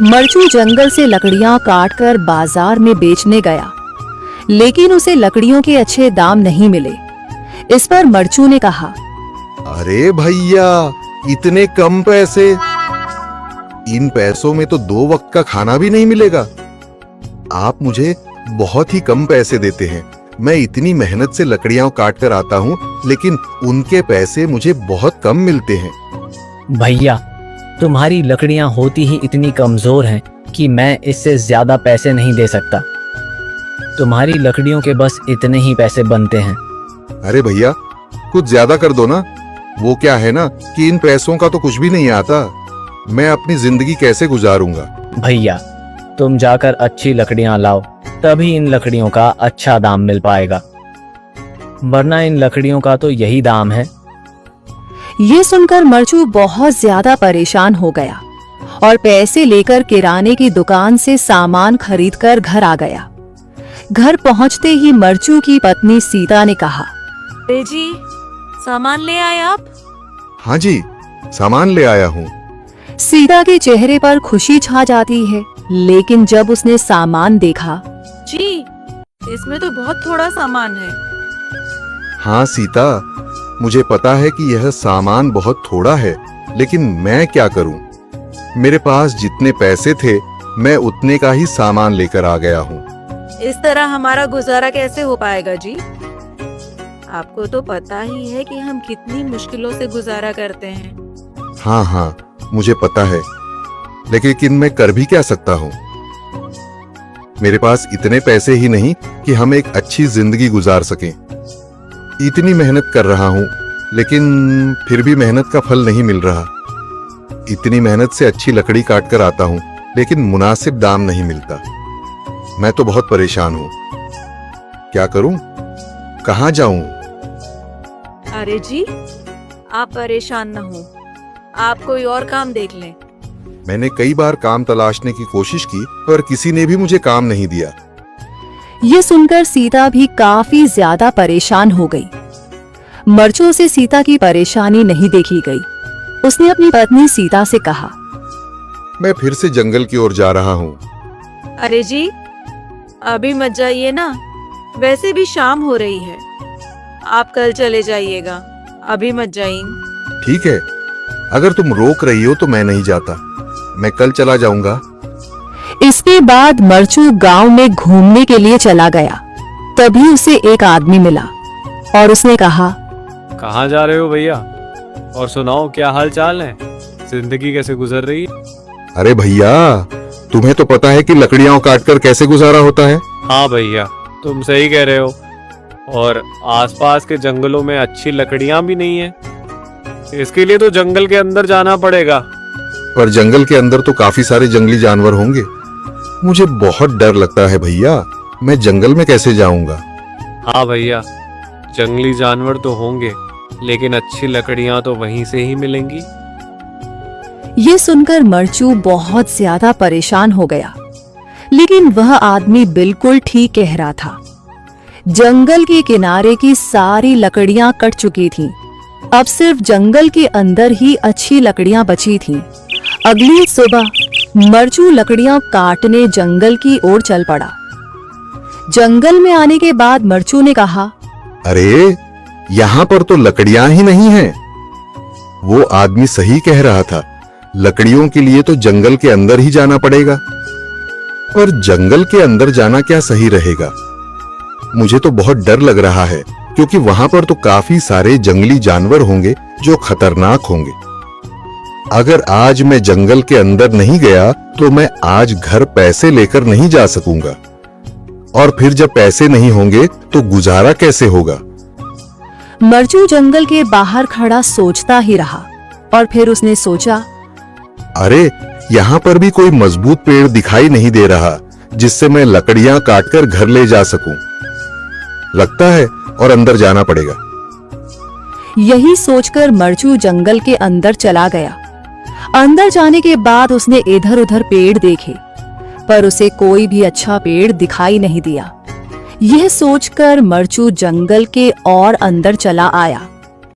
मरचू जंगल से लकड़ियां काटकर बाजार में बेचने गया, लेकिन उसे लकड़ियों के अच्छे दाम नहीं मिले। इस पर मरचू ने कहा, अरे भैया, इतने कम पैसे? इन पैसों में तो 2 वक्त का खाना भी नहीं मिलेगा। आप मुझे बहुत ही कम पैसे देते हैं। मैं इतनी मेहनत से लकड़ियां काट कर आता हूँ, लेकिन उनके पैसे मुझे बहुत कम मिलते हैं। भैया, तुम्हारी लकड़ियां होती ही इतनी कमजोर हैं कि मैं इससे ज्यादा पैसे नहीं दे सकता। तुम्हारी लकड़ियों के बस इतने ही पैसे बनते हैं। अरे भैया, कुछ ज्यादा कर दो ना। वो क्या है ना कि इन पैसों का तो कुछ भी नहीं आता। मैं अपनी जिंदगी कैसे गुजारूंगा? भैया, तुम जाकर अच्छी लकड़ियां लाओ, तभी इन लकड़ियों का अच्छा दाम मिल पाएगा, वरना इन लकड़ियों का तो यही दाम है। ये सुनकर मरचू बहुत ज्यादा परेशान हो गया और पैसे लेकर किराने की दुकान से सामान खरीदकर घर आ गया। घर पहुंचते ही मरचू की पत्नी सीता ने कहा, अरे जी, सामान ले आए आप? हाँ जी, सामान ले आया हूँ। सीता के चेहरे पर खुशी छा जाती है, लेकिन जब उसने सामान देखा, जी, इसमें तो बहुत थोड़ा सामान है। हाँ सीता, मुझे पता है कि यह सामान बहुत थोड़ा है, लेकिन मैं क्या करूं? मेरे पास जितने पैसे थे, मैं उतने का ही सामान लेकर आ गया हूँ। इस तरह हमारा गुजारा कैसे हो पाएगा जी? आपको तो पता ही है कि हम कितनी मुश्किलों से गुजारा करते हैं। हाँ हाँ, मुझे पता है, लेकिन मैं कर भी क्या सकता हूँ? मेरे पास इतने पैसे ही नहीं कि हम एक अच्छी जिंदगी गुजार सकें। इतनी मेहनत कर रहा हूँ, लेकिन फिर भी मेहनत का फल नहीं मिल रहा। इतनी मेहनत से अच्छी लकड़ी काट कर आता हूँ, लेकिन मुनासिब दाम नहीं मिलता। मैं तो बहुत परेशान हूँ। क्या करूँ? कहाँ जाऊँ? अरे जी, आप परेशान न हो, आप कोई और काम देख लें। मैंने कई बार काम तलाशने की कोशिश की, पर किसी ने भी मुझे काम नहीं दिया। ये सुनकर सीता भी काफी ज्यादा परेशान हो गई। मरचू से सीता की परेशानी नहीं देखी गई। उसने अपनी पत्नी सीता से कहा, मैं फिर से जंगल की ओर जा रहा हूँ। अरे जी, अभी मत जाइए ना, वैसे भी शाम हो रही है। आप कल चले जाइएगा, अभी मत जाइए। ठीक है, अगर तुम रोक रही हो तो मैं नहीं जाता। मैं कल चला जाऊंगा। इसके बाद मरचू गांव में घूमने के लिए चला गया। तभी उसे एक आदमी मिला और उसने कहा, कहाँ जा रहे हो भैया? और सुनाओ, क्या हाल चाल है? जिंदगी कैसे गुजर रही है? अरे भैया, तुम्हें तो पता है कि लकड़ियां काटकर कैसे गुजारा होता है। हाँ भैया, तुम सही कह रहे हो। और आसपास के जंगलों में अच्छी लकड़ियां भी नहीं है। इसके लिए तो जंगल के अंदर जाना पड़ेगा। पर जंगल के अंदर तो काफी सारे जंगली जानवर होंगे। मुझे बहुत डर लगता है भैया, मैं जंगल में कैसे जाऊंगा? हाँ भैया, जंगली जानवर तो होंगे, लेकिन अच्छी लकड़ियां तो वहीं से ही मिलेंगी। ये सुनकर मरचू बहुत ज्यादा परेशान हो गया, लेकिन वह आदमी बिल्कुल ठीक कह रहा था। जंगल के किनारे की सारी लकड़ियां कट चुकी थीं। अब सिर्फ जंगल के अंदर ही अच्छी लकड़ियां बची थीं। अगली सुबह मरचू लकड़ियां काटने जंगल की ओर चल पड़ा। जंगल में आने के बाद मरचू ने कहा, अरे, यहाँ पर तो लकड़ियां ही नहीं हैं। वो आदमी सही कह रहा था, लकड़ियों के लिए तो जंगल के अंदर ही जाना पड़ेगा। और जंगल के अंदर जाना क्या सही रहेगा? मुझे तो बहुत डर लग रहा है, क्योंकि वहां पर तो काफी सारे जंगली जानवर होंगे जो खतरनाक होंगे। अगर आज मैं जंगल के अंदर नहीं गया तो मैं आज घर पैसे लेकर नहीं जा सकूंगा, और फिर जब पैसे नहीं होंगे तो गुजारा कैसे होगा? मरचू जंगल के बाहर खड़ा सोचता ही रहा और फिर उसने सोचा, अरे, यहाँ पर भी कोई मजबूत पेड़ दिखाई नहीं दे रहा जिससे मैं लकड़ियां काटकर घर ले जा सकूं। लगता है और अंदर जाना पड़ेगा। यही सोचकर मरचू जंगल के अंदर चला गया। अंदर जाने के बाद उसने इधर उधर पेड़ देखे, पर उसे कोई भी अच्छा पेड़ दिखाई नहीं दिया। यह सोचकर मरचू जंगल के और अंदर चला आया।